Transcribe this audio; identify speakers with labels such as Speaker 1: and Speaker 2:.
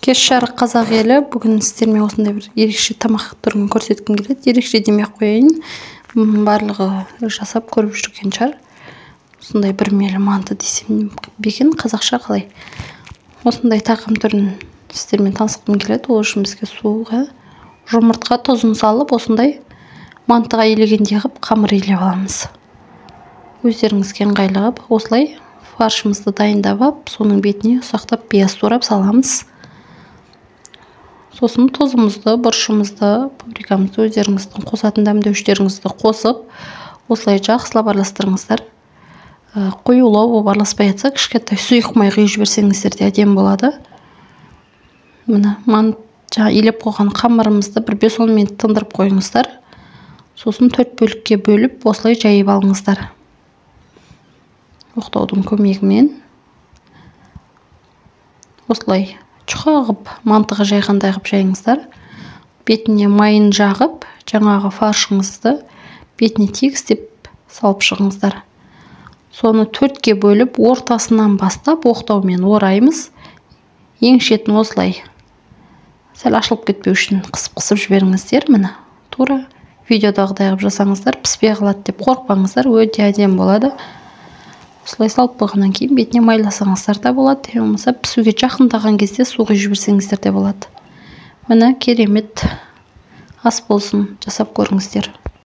Speaker 1: Кеш жарық қазақ елі, бүгін сіздермен осындай бір ерекше тамақ түрін көрсеткім келеді. Ерекше демей қояйын, барлығы жасап көріп жүрген шығар. Осындай бір мейлі манты десем бекен, қазақша қалай. Осындай тағам түрін сіздермен танысқым келеді. Ол үшін бізге суға, жұмыртқа тұзын салып, осындай мантыға илегендей қылып қамыр илеп аламыз. Өздеріңізге ыңғайлы қылып, осылай фаршымызды дайындап алып, соның бетіне ұсақтап пияз турап саламыз. Сосын тұзымызды, бұрышымызды, паприкамызды, өздеріңіздің қосатын дәмдеуіштеріңізді қосып, осылай жақсылап араластырыңыздар. Қоюлау болып араласпай жатса, кішкентай сұйық май құйып жіберсеңіздер де әдемі болады. Мына илеп қойған қамырымызды бір 5-10 минут тындырып қойыңыздар. Сосын 4 бөлікке бөліп, осылай жайып алыңыздар. Оқтаудың көмегімен осылай чұқа қып, мантыға жайғандай қып жайыңыздар. Бетіне майын жағып, жаңағы фаршыңызды бетіне тегістеп салып шығыңыздар. Соны 4-ке бөліп, ортасынан бастап оқтаумен ораймыз. Ең шетін осылай сәл ашылып кетпеу үшін қысып жіберіңіздер. Міне, тура видеодағыдай қылып жасаңыздар, піспей қалады деп қорықпаңыздар, өте әдемі болады. Осылай салып болғаннан кейін бетіне майласаңыздар да болады, болмаса пісуге жақындаған кезде су құйып жіберсеңіздер де болады. Міне керемет ас болсын, жасап көріңіздер.